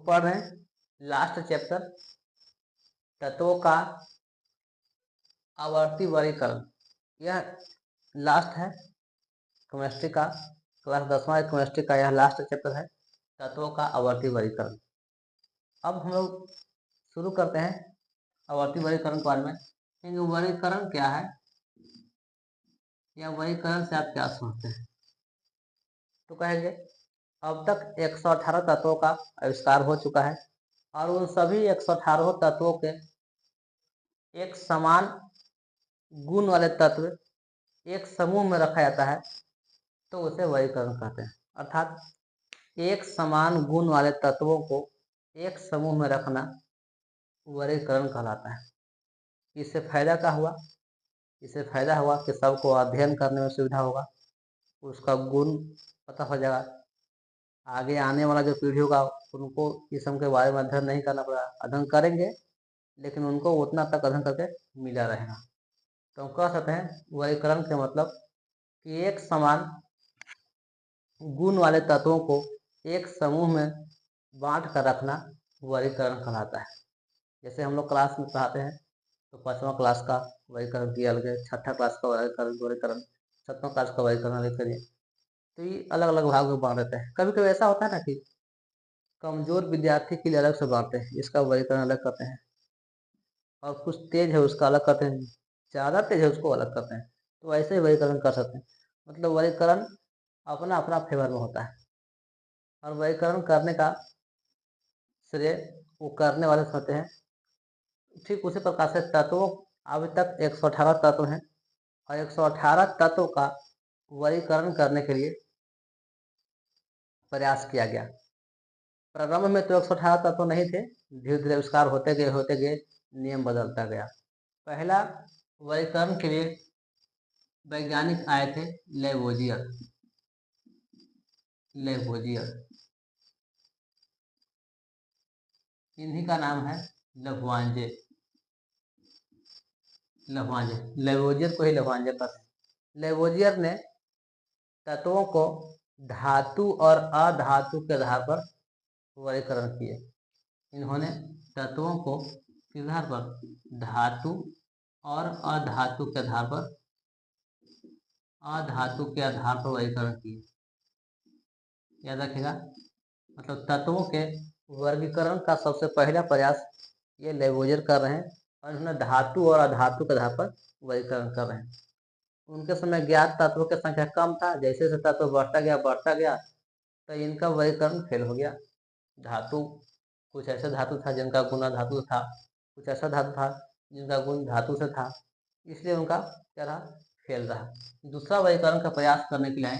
पढ़ रहे हैं लास्ट चैप्टर तत्वों का आवर्ती वर्गीकरण। यह लास्ट है केमिस्ट्री का, क्लास 10वां केमिस्ट्री का यह लास्ट चैप्टर है तत्वों का आवर्ती वर्गीकरण। अब हम लोग शुरू करते हैं आवर्ती वर्गीकरण के बारे में। वर्गीकरण क्या है या वर्गीकरण से आप क्या समझते हैं? तो कहेंगे अब तक 118 तत्वों का आविष्कार हो चुका है और उन सभी 118 तत्वों के एक समान गुण वाले तत्व एक समूह में रखा जाता है तो उसे वर्गीकरण कहते हैं। अर्थात एक समान गुण वाले तत्वों को एक समूह में रखना वर्गीकरण कहलाता है। इससे फायदा क्या हुआ? इससे फायदा हुआ कि सबको अध्ययन करने में सुविधा होगा, उसका गुण पता हो जाएगा। आगे आने वाला जो पीढ़ी होगा उनको इस सब के बारे में अध्ययन नहीं करना पड़ेगा, अध्ययन करेंगे लेकिन उनको उतना तक अध्ययन करके मिला रहेगा। तो हम कह सकते हैं वर्गीकरण के मतलब कि एक समान गुण वाले तत्वों को एक समूह में बांट कर रखना वर्गीकरण कहलाता है। जैसे हम लोग क्लास में पढ़ाते हैं तो 5वां क्लास का वर्गीकरण किया अलग है, 6ठा क्लास का वर्गीकरण, 7वां क्लास का वर्गीकरण अलग करिए। तो ये अलग अलग भाग में बांट देते हैं। कभी कभी ऐसा होता है ना कि कमजोर विद्यार्थी के लिए अलग से बांटते हैं, इसका वर्गीकरण अलग करते हैं, और कुछ तेज है उसका अलग करते हैं, ज़्यादा तेज है उसको अलग करते हैं। तो ऐसे ही वर्गीकरण कर सकते हैं। मतलब वर्गीकरण अपना अपना फेवर में होता है और वर्गीकरण करने का श्रेय वो करने वाले होते हैं। ठीक उसी प्रकार से तत्वों अभी तक 118 तत्व हैं और 118 तत्वों का वर्गीकरण करने के लिए प्रयास किया गया। प्रारंभ में तो 118 तत्व नहीं थे, धीरे धीरे आविष्कार होते गए नियम बदलता गया। पहला वर्गीकरण के लिए वैज्ञानिक आए थे लेवोजियर। इन्हीं का नाम है लफ्वांजे। लेवोजियर को ही लफ्वांजे कहते हैं। लेवोजियर ने तत्वों को धातु और अधातु के आधार पर वर्गीकरण किए। इन्होंने तत्वों को किस आधार पर? धातु और अधातु के आधार पर वर्गीकरण किए। याद रखिएगा, मतलब तत्वों के वर्गीकरण का सबसे पहला प्रयास ये लेवोजियर कर रहे हैं और इन्होंने धातु और अधातु के आधार पर वर्गीकरण कर रहे हैं। उनके समय ज्ञात तत्वों की संख्या कम था, जैसे जैसे तत्व बढ़ता गया तो इनका वर्गीकरण फेल हो गया। धातु, कुछ ऐसा धातु था जिनका गुण अधातु था, कुछ ऐसा धातु था जिनका गुण धातु से था, इसलिए उनका क्या रहा? फेल रहा। दूसरा वर्गीकरण का प्रयास करने के लिए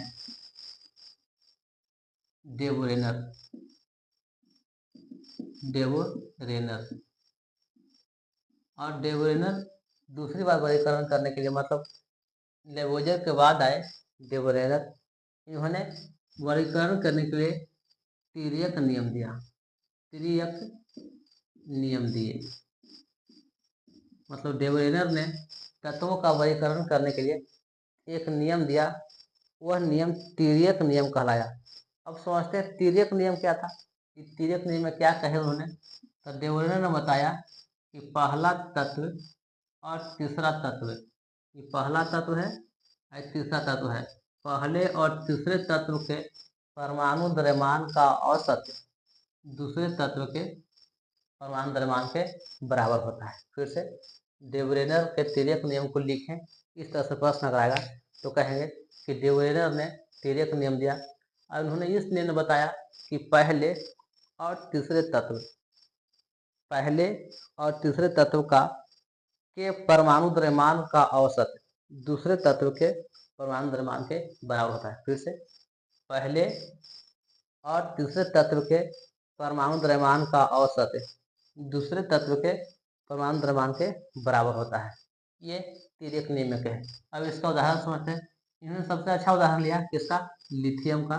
डेवोरेनर और डेवोरेनर दूसरी बार वर्गीकरण करने के लिए, मतलब लेवोजियर के बाद आए डेवोरेनर। इन्होंने वर्गीकरण करने के लिए तिर्यक नियम दिए। मतलब डेवोरेनर ने तत्वों का वर्गीकरण करने के लिए एक नियम दिया, वह नियम तिर्यक नियम कहलाया। अब समझते हैं तिर्यक नियम क्या था। तिर्यक नियम में क्या कहे उन्होंने? तो डेवोरेनर ने बताया कि पहला तत्व और तीसरा तत्व, ये पहला तत्व है और तीसरा तत्व है, पहले और तीसरे तत्व के परमाणु द्रव्यमान का औसत दूसरे तत्व के परमाणु द्रव्यमान के बराबर होता है। फिर से डेवोरेनर के तिर्यक नियम को लिखें, इस तरह से प्रश्न अगर आएगा तो कहेंगे कि डेवोरेनर ने तिर्यक नियम दिया और उन्होंने इस नियम में बताया कि पहले और तीसरे तत्व का के परमाणु द्रव्यमान का औसत दूसरे तत्व के परमाणु द्रव्यमान के बराबर होता है। फिर से पहले और तीसरे तत्व के परमाणु द्रव्यमान का औसत दूसरे तत्व के परमाणु द्रव्यमान के बराबर होता है। ये तिर्यक नियम के हैं। अब इसका उदाहरण समझते हैं। इन्होंने सबसे अच्छा उदाहरण लिया किसका? लिथियम का,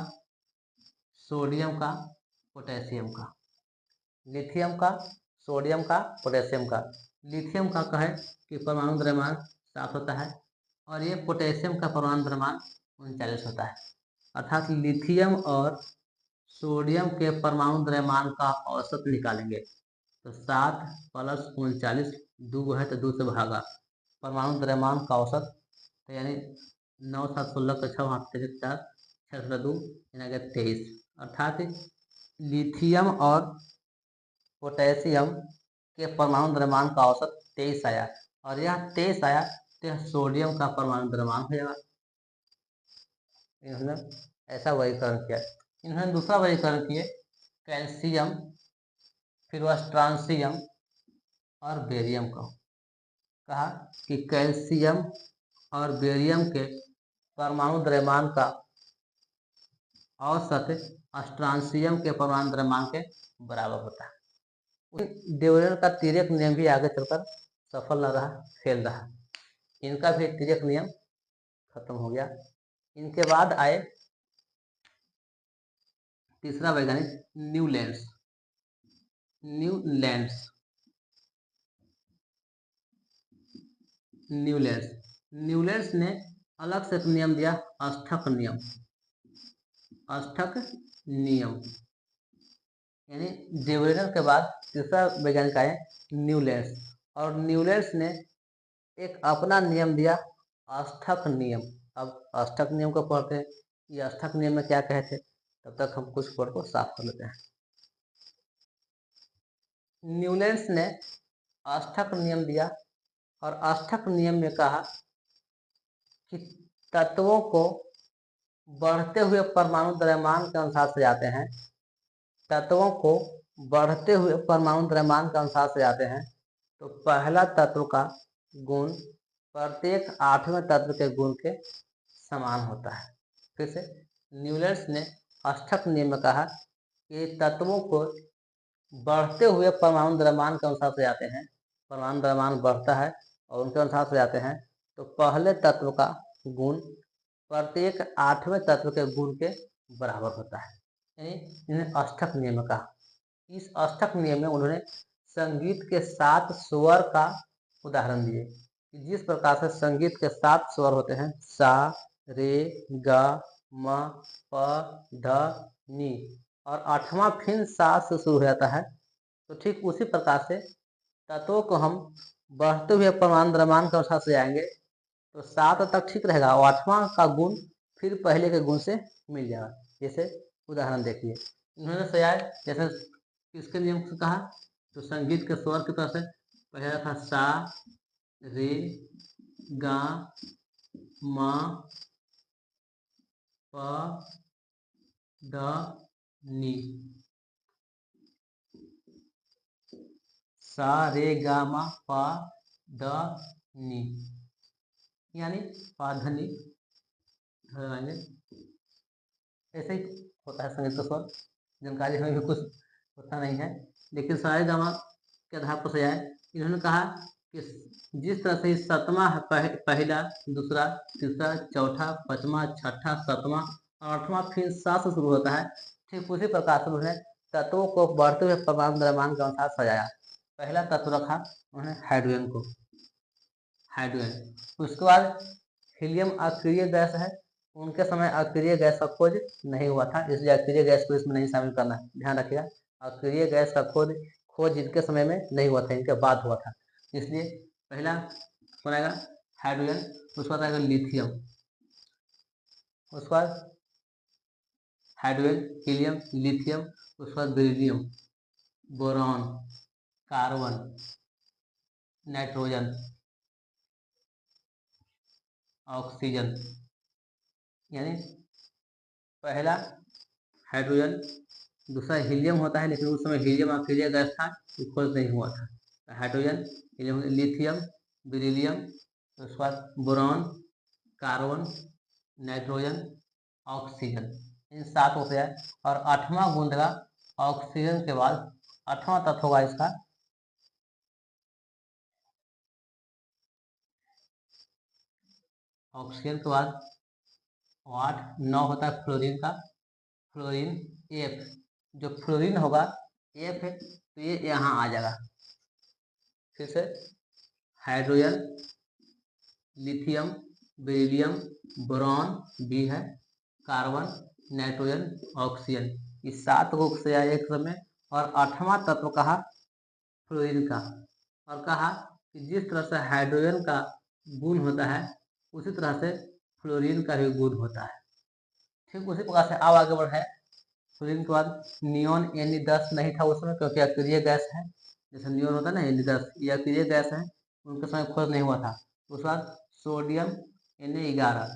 सोडियम का, पोटेशियम का। लिथियम का, सोडियम का, पोटेशियम का। लिथियम का कहें कि परमाणु द्रव्यमान 7 होता है और ये पोटेशियम का परमाणु द्रव्यमान 39 होता है। अर्थात लिथियम और सोडियम के परमाणु द्रव्यमान का औसत निकालेंगे। तो 7 + 39, 2 है तो 2 से भागा, परमाणु द्रव्यमान का औसत तो यानी 9 7 16 का 6 5 3 4 6 2 यानी 23, अर्थात लिथियम और पोटेशियम के परमाणु द्रव्यमान का औसत 23 आया, और यह 23 आया तो यह सोडियम का परमाणु द्रव्यमान हो जाएगा। इन्होंने ऐसा वर्गीकरण किया। इन्होंने दूसरा वर्गीकरण किए कैल्शियम, फिर वह स्ट्रांसियम और बेरियम को। कहा कि कैल्शियम और बेरियम के परमाणु द्रव्यमान का औसत स्ट्रांसियम के परमाणु द्रव्यमान के बराबर होता है। डेवरेन का तिर्यक नियम भी आगे चलकर सफल न रहा, फेल रहा। इनका भी तिर्यक नियम खत्म हो गया। इनके बाद आए तीसरा वैज्ञानिक न्यूलैंड्स। न्यूलैंड्स ने अलग से एक नियम दिया, अष्टक नियम। यानी डेवरेन के बाद तीसरा वैज्ञानिक आए न्यूलैंड्स, और न्यूलैंड्स ने एक अपना नियम दिया, अष्टक नियम। अब अष्टक नियम को पढ़ते हैं, ये अष्टक नियम में क्या कहे थे, तब तक हम कुछ वर्ड को साफ कर लेते हैं। न्यूलैंड्स ने अष्टक नियम दिया, और अष्टक नियम में कहा कि तत्वों को बढ़ते हुए परमाणु द्रव्यमान के अनुसार से जाते हैं। तत्वों को बढ़ते हुए परमाणु द्रव्यमान के अनुसार से जाते हैं। तो पहला तत्व का गुण प्रत्येक 8वें तत्व के गुण के समान होता है। फिर से न्यूलैंड्स ने अष्टक नियम में कहा कि तत्वों को बढ़ते हुए परमाणु द्रव्यमान के अनुसार से जाते हैं। परमाणु द्रव्यमान बढ़ता है और उनके अनुसार से जाते हैं, तो पहले तत्व का गुण प्रत्येक 8वें तत्व के गुण के बराबर होता है। यानी इन्हें अष्टक नियम कहा। इस अष्टक नियम में उन्होंने संगीत के 7 स्वर का उदाहरण दिए। जिस प्रकार से संगीत के 7 स्वर होते हैं, सा, रे, ग, म, प, ध, नी, और 8वां फिर सा से शुरू हो जाता है। तो ठीक उसी प्रकार से तत्वों को हम बढ़ते हुए परमाणु द्रव्यमान के अनुसार से जाएंगे तो 7 तक ठीक रहेगा, और 8वां का गुण फिर पहले के गुण से मिल जाएगा। जैसे उदाहरण देखिए, इन्होंने सजाए जैसे किसके नियम से कहा, तो संगीत के स्वर की तरह से पहला था सा, रे, गा, म, प, द, नी। सा, रे, गा, म, प, द, नी, यानी पाधनी धराएंगे। ऐसे ही होता है संगीत का स्वर। जानकारी हमें भी कुछ होता नहीं है, लेकिन सारे गामा के आधार पर सजाए। इन्होंने कहा कि जिस तरह से 7वां पहला, दूसरा, तीसरा, चौथा, 5वां, 6ठा, 7वां और 8वां फिर 7 से शुरू होता है, ठीक उसी प्रकार से उन्होंने तत्वों को बढ़ते हुए परमाणु द्रव्यमान के अनुसार सजाया। पहला तत्व रखा उन्होंने हाइड्रोजन को, उसके बाद हीलियम अक्रिय गैस है। उनके समय अक्रिय गैस का खोज नहीं हुआ था, इसलिए अक्रिय गैस को इसमें नहीं शामिल करना है, ध्यान रखिएगा। अक्रिय गैस का खोज इनके समय में नहीं हुआ था, इनके बाद हुआ था। इसलिए पहला कौन आएगा, हाइड्रोजन। उसके बाद आएगा लिथियम, उसके बाद हाइड्रोजन, हीलियम, लिथियम, उसके बाद beryllium, boron, carbon, nitrogen, oxygen. यानी पहला हाइड्रोजन, दूसरा हीलियम होता है, लेकिन उस समय हीलियम अक्रिय गैस था, खोज नहीं हुआ था। हाइड्रोजन, हीलियम, लिथियम, बेरिलियम, उसके बाद बोरॉन, कार्बन, नाइट्रोजन, ऑक्सीजन, इन 7 होते हैं। और 8वां गुण देगा ऑक्सीजन के बाद 8वां तत्व होगा इसका ऑक्सीजन के बाद 8 9 होता है फ्लोरीन का, फ्लोरीन एफ। जो फ्लोरीन होगा एफ है, तो ये यहाँ आ जाएगा। फिर से hydrogen, lithium, beryllium, boron B है, कार्बन, नाइट्रोजन, ऑक्सीजन, कि 7 को सजाया एक समय, और 8वां तत्व कहा फ्लोरीन का, और कहा कि जिस तरह से हाइड्रोजन का गुण होता है उसी तरह से फ्लोरीन का भी गुण होता है। ठीक उसी प्रकार से अब आगे बढ़े। फ्लोरीन के बाद नियोन Na10 नहीं था उस समय, क्योंकि अक्रिय गैस है। जैसे नियोन होता है ना Na10, ये अक्रिय गैस है, उनके समय खोज नहीं हुआ था। उसके बाद सोडियम Na11,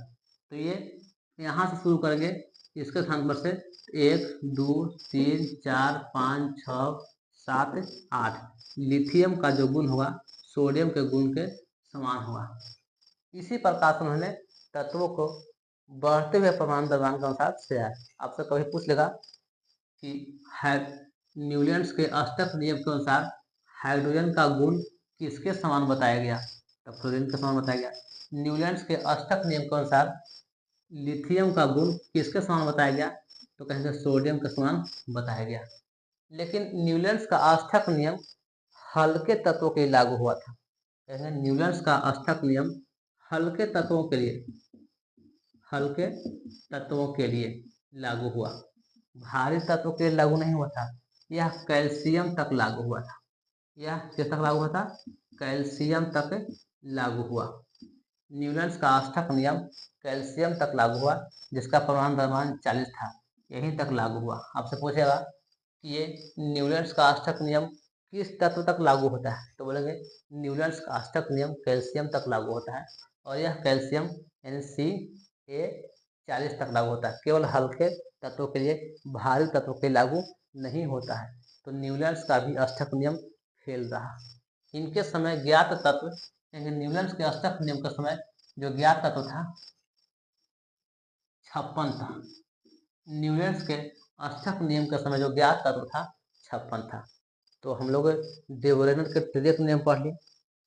तो ये यहाँ से शुरू करेंगे, इसके स्थान पर से 1 2 3 4 5 6 7 8 लिथियम का जो गुण होगा सोडियम के गुण के समान होगा। इसी प्रकार से उन्होंने तत्वों को बढ़ते हुए परमाणु द्रव्यमान के अनुसार सजाया। आपसे कभी पूछ लेगा कि न्यूटन के अष्टक नियम के अनुसार हाइड्रोजन का गुण किसके समान बताया गया, तब फ्लोरीन के समान बताया गया। न्यूटन के अष्टक नियम के अनुसार लिथियम का गुण किसके समान बताया गया, तो कहेंगे सोडियम के समान बताया गया। लेकिन न्यूटन का अष्टक नियम हल्के तत्वों के लिए लागू हुआ था। कहेंगे न्यूटन का अष्टक नियम हल्के तत्वों के लिए लागू हुआ, भारी तत्वों के लिए लागू नहीं हुआ था। यह कैल्शियम तक लागू हुआ था। यह किस तक लागू हुआ था? कैल्शियम तक लागू हुआ। न्यूटन का अष्टक नियम कैल्शियम तक लागू हुआ, जिसका परमाणु द्रव्यमान 40 था, यहीं तक लागू हुआ। आपसे पूछेगा कि ये न्यूटन का अष्टक नियम किस तत्व तक लागू होता है, तो बोलेंगे न्यूटन का अष्टक नियम कैल्शियम तक लागू होता है, और यह कैल्शियम Na40 तक लागू होता है। केवल हल्के तत्वों के लिए, भारी तत्वों के लिए लागू नहीं होता है। तो न्यूटन का भी अष्टक नियम फेल रहा। इनके समय ज्ञात तत्व, न्यूटन के अष्टक नियम के समय जो ज्ञात तत्व था 56 था। न्यूटन के अष्टक नियम के समय जो ज्ञात तत्व था 56 था। तो हम लोग डे ब्रोगली के तृतीयक नियम पढ़ लिए,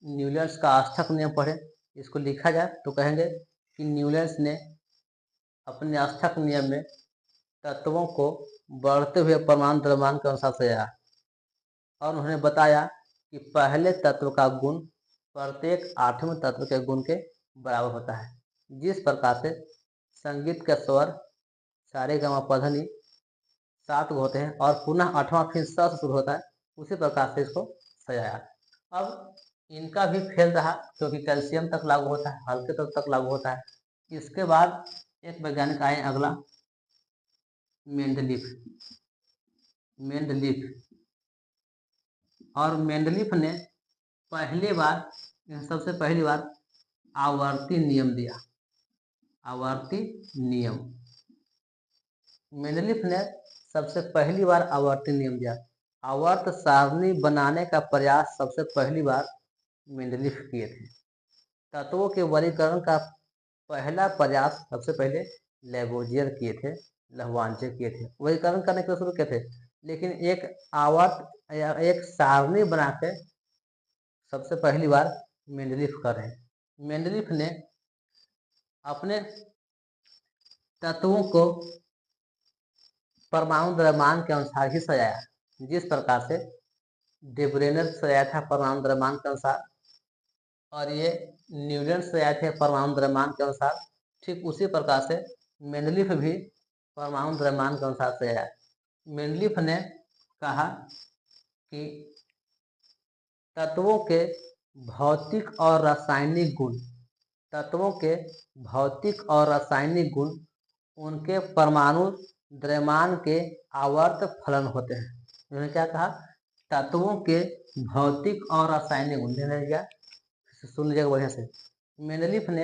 न्यूटन का अष्टक नियम पढ़े। इसको लिखा जाए तो कहेंगे कि न्यूटन ने अपने अष्टक नियम में तत्वों को बढ़ते हुए परमाणु द्रव्यमान के अनुसार सजाया, और उन्होंने बताया कि पहले तत्व का गुण प्रत्येक 8वें तत्व के गुण के बराबर होता है। जिस प्रकार से संगीत के स्वर सारे ग म प ध नि 7 होते हैं और पुनः 8वां फिर स से शुरू होता है, उसी प्रकार से इसको सजाया। अब इनका भी फेल रहा, क्योंकि कैल्शियम तक लागू होता है, हल्के तत्व तक लागू होता है। इसके बाद एक वैज्ञानिक आए, अगला मेंडलीफ। और मेंडलीफ ने सबसे पहली बार आवर्ती नियम दिया। आवर्ती नियम, मेंडलीफ ने सबसे पहली बार आवर्ती नियम दिया। आवर्त सारणी बनाने का प्रयास सबसे पहली बार मेंडलीफ किए थे। तत्वों के वर्गीकरण का पहला प्रयास सबसे पहले लेबोजियर किए थे, लहवांचे किए थे, वर्गीकरण करने के शुरू किए थे। लेकिन एक आवर्त या एक सारणी बना के सबसे पहली बार मेंडलीफ कर रहे हैं। मेंडलीफ ने अपने तत्वों को परमाणु द्रव्यमान के अनुसार ही सजाया। जिस प्रकार से डे ब्रोगली सजाया था परमाणु द्रव्यमान के अनुसार, और ये न्यूटन सजाए थे परमाणु द्रव्यमान के अनुसार, ठीक उसी प्रकार से मेंडलीफ भी परमाणु द्रव्यमान के अनुसार सजाया। मेंडलीफ ने कहा कि तत्वों के भौतिक और रासायनिक गुण उनके परमाणु द्रव्यमान के आवर्त फलन होते हैं। उन्होंने क्या कहा? तत्वों के भौतिक और रासायनिक गुण, सुन लीजिएगा बढ़िया से। मेंडलीफ ने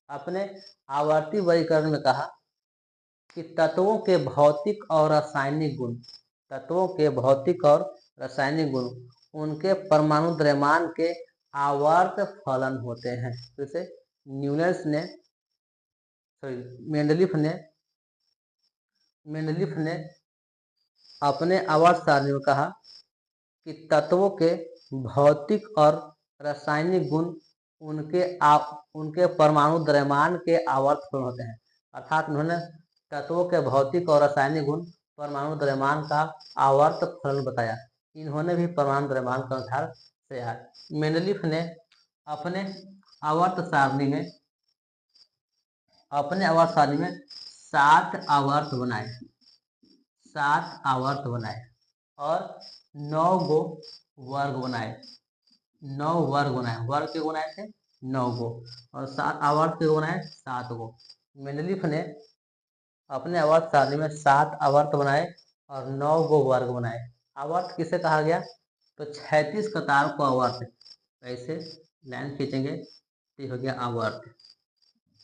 अपने आवर्ती वर्गीकरण में कहा कि तत्वों के भौतिक और रासायनिक गुण उनके परमाणु द्रव्यमान के आवर्त फलन होते हैं। जैसे मेंडलीफ ने अपने आवर्त सारणी में कहा कि तत्वों के भौतिक और रासायनिक गुण उनके परमाणु द्रव्यमान के आवर्त फलन होते हैं। अर्थात उन्होंने तत्वों के भौतिक और रासायनिक गुण परमाणु द्रव्यमान का आवर्त फलन बताया। इन्होंने भी परमाणु द्रव्यमान के अनुसार सजाया। मेंडलीफ ने अपने आवर्त सारणी में 7 आवर्त बनाए। 7 आवर्त बनाए और 9 गो वर्ग बनाए। 9 वर्ग बनाए, वर्ग के बनाए थे 9 गो और 7 आवर्त के बनाए 7 गो। मेंडलीफ ने अपने आवर्त सारणी में 7 आवर्त बनाए और 9 गो वर्ग बनाए। आवर्त किसे कहा गया? तो 36 कतार को आवर्त, ऐसे लाइन खींचेंगे तो ये हो गया आवर्त।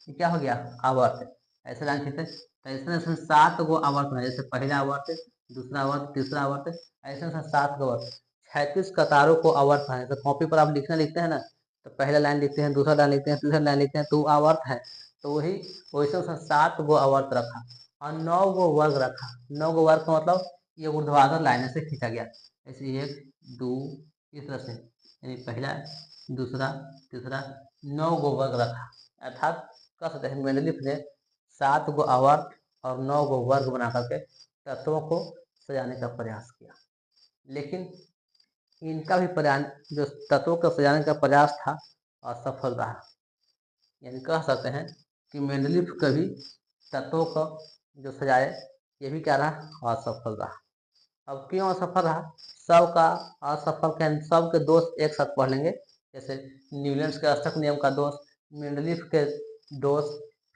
ये क्या हो गया? आवर्त। ऐसे लाइन खींचे तो ऐसे 7 गो आवर्त बनाए, जैसे पहला आवर्त, दूसरा आवर्त, तीसरा आवर्त, ऐसे 7 गो आवर्त। 36 कतारों को आवर्त है। तो कॉपी पर आप लिखते हैं ना, तो पहला लाइन लिखते हैं, दूसरा लाइन लिखते हैं, तीसरा लाइन लिखते हैं, तो आवर्त है। तो वही वैसे 7 गो आवर्त रखा और 9 गो वर्ग रखा। 9 गो वर्ग का मतलब ये ऊर्ध्वाधर लाइन से खींचा गया, ऐसे 1 2 इस तरह से, यानी पहला, दूसरा, तीसरा, 9 गो वर्ग रखा। अर्थात कह सकते हैं मेंडलीफ ने 7 गो आवर्त और 9 गो वर्ग बना करके तत्वों को सजाने का प्रयास किया। लेकिन इनका भी प्रयास, जो तत्वों को सजाने का प्रयास था, असफल रहा। यानी कह सकते हैं कि मेंडलीफ कभी तत्वों को जो सजाए, ये भी क्या रहा? असफल रहा। अब क्यों असफल रहा? सबका असफल के सबके दोष एक साथ पढ़ लेंगे। जैसे न्यूलैंड्स के अष्टक नियम का दोष, मेंडलीफ के दोष,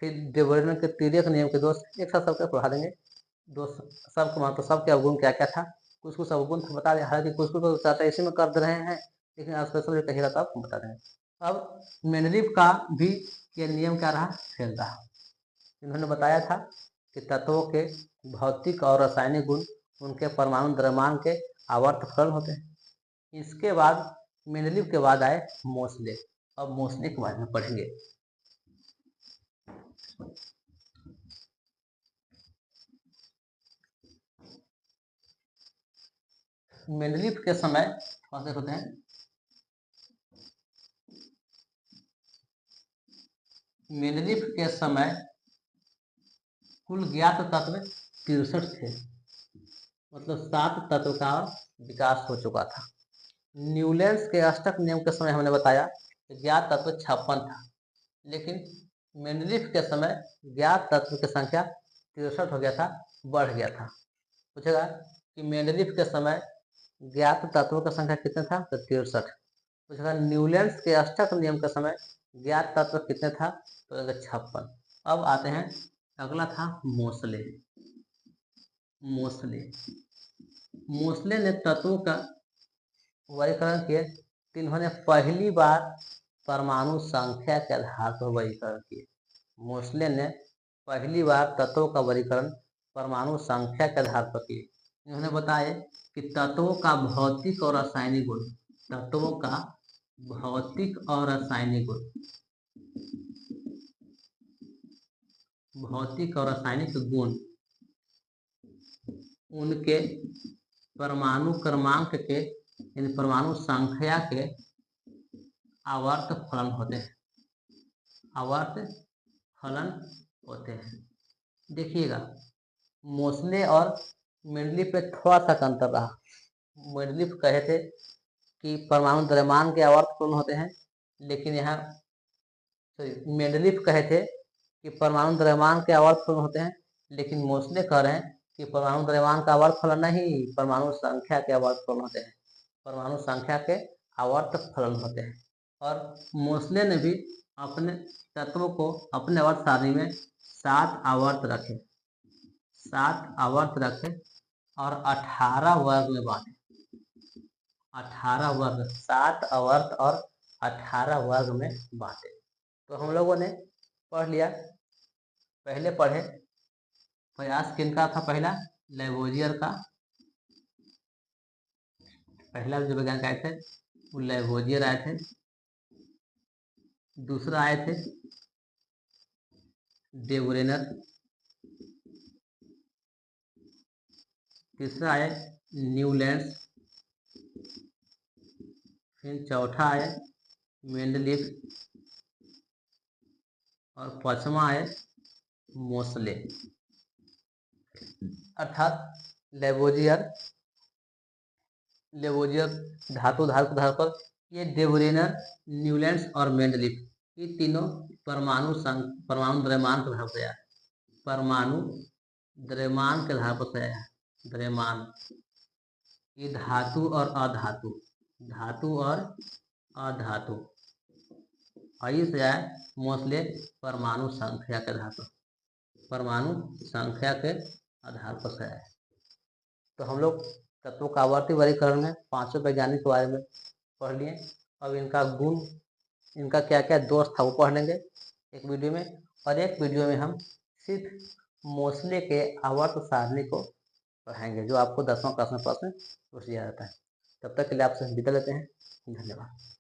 फिर डेवोरेनर के तिर्यक नियम के दोष, एक साथ सबके पढ़ा देंगे। दोष सबके मतलब सबके अवगुण क्या क्या था, कुछ कुछ अवगुण बता दें। हालांकि कुछ कुछ चाहता इसी में कर दे रहे हैं, लेकिन स्पेशल कहिएगा तो आपको बता देंगे। अब मेंडलीफ का भी ये नियम क्या रहा? फेल रहा। इन्होंने बताया था कि तत्वों के भौतिक और रासायनिक गुण उनके परमाणु द्रव्यमान के आवर्त फलन होते हैं। इसके बाद मेंडलीफ के बाद आए मोसले। अब मोसले के बारे में पढ़ेंगे। मेंडलीफ के समय कौन से होते हैं? मेंडलीफ के समय कुल ज्ञात तत्व 63 थे, मतलब 7 तत्व का विकास हो चुका था। न्यूलैंड्स के अष्टक नियम के समय हमने बताया कि ज्ञात तत्व 56 था, लेकिन मेंडलीफ के समय ज्ञात तत्व की संख्या 63 हो गया था, बढ़ गया था। पूछेगा कि मेंडलीफ के समय ज्ञात तत्वों की संख्या कितने था? तो 63। पूछेगा न्यूलैंड्स के अष्टक नियम के समय ज्ञात तत्व कितने था? तो 56। अब आते हैं, अगला था मोसले। मोसले मोसले ने तत्वों का वर्गीकरण किए। तो इन्होंने पहली बार परमाणु संख्या के आधार पर वर्गीकरण किए। मोसले ने पहली बार तत्वों का वर्गीकरण परमाणु संख्या के आधार पर किए। इन्होंने बताया कि तत्वों का भौतिक और रासायनिक गुण, तत्वों का भौतिक और रासायनिक गुण, भौतिक और रासायनिक गुण उनके परमाणु क्रमांक के, यानी परमाणु संख्या के आवर्त फलन होते हैं। आवर्त फलन होते हैं। देखिएगा, मोसले और मेंडलीफ पे थोड़ा सा अंतर रहा। मेंडलीफ कहे थे कि परमाणु द्रव्यमान के आवर्त फलन होते हैं, लेकिन यहाँ मेंडलीफ कहे थे कि परमाणु द्रव्यमान के आवर्त फलन होते हैं, लेकिन मोसले कह रहे हैं कि परमाणु द्रव्यमान का आवर्त फलन नहीं, परमाणु संख्या के आवर्त फलन होते हैं। परमाणु संख्या के आवर्त फलन होते हैं। और मोसले ने भी अपने तत्वों को अपने आवर्त सारणी में 7 आवर्त रखे, 7 आवर्त रखे और 18 वर्ग में बांटे। 18 वर्ग, 7 आवर्त और 18 वर्ग में बांटे। तो हम लोगों ने पढ़ लिया। पहले पढ़े प्रयास किनका था? पहला लैवोजियर का, पहला जो वैज्ञानिक आए थे वो लैवोजियर आए थे। दूसरा आए थे डेवोरेनर। तीसरा आए न्यूलैंड्स। फिर चौथा आए मेंडलीफ और पांचवा आए मोसले। अर्थात लेवोजियर धातु धारक आधार पर, ये डेवोरेनर, न्यूलैंड्स और मेंडलीफ, ये तीनों परमाणु द्रव्यमान के आधार पर आया, परमाणु द्रव्यमान के आधार पर आया। द्रव्यमान, ये धातु और अधातु, धातु और अधातु, और इसे है मोस्टली परमाणु संख्या के धातु, परमाणु संख्या के आधार पर से है। तो हम लोग तत्वों का आवर्ती वर्गीकरण में पांचों वैज्ञानिक के बारे में पढ़ लिए। अब इनका गुण, इनका क्या क्या दोष था वो पढ़ लेंगे एक वीडियो में, और एक वीडियो में हम सिर्फ मोस्ले के आवर्त सारणी को पढ़ाएंगे जो आपको 10वां क्लास में प्रश्न पूछ दिया जाता है। तब तक के लिए आपसे विदा लेते हैं। धन्यवाद।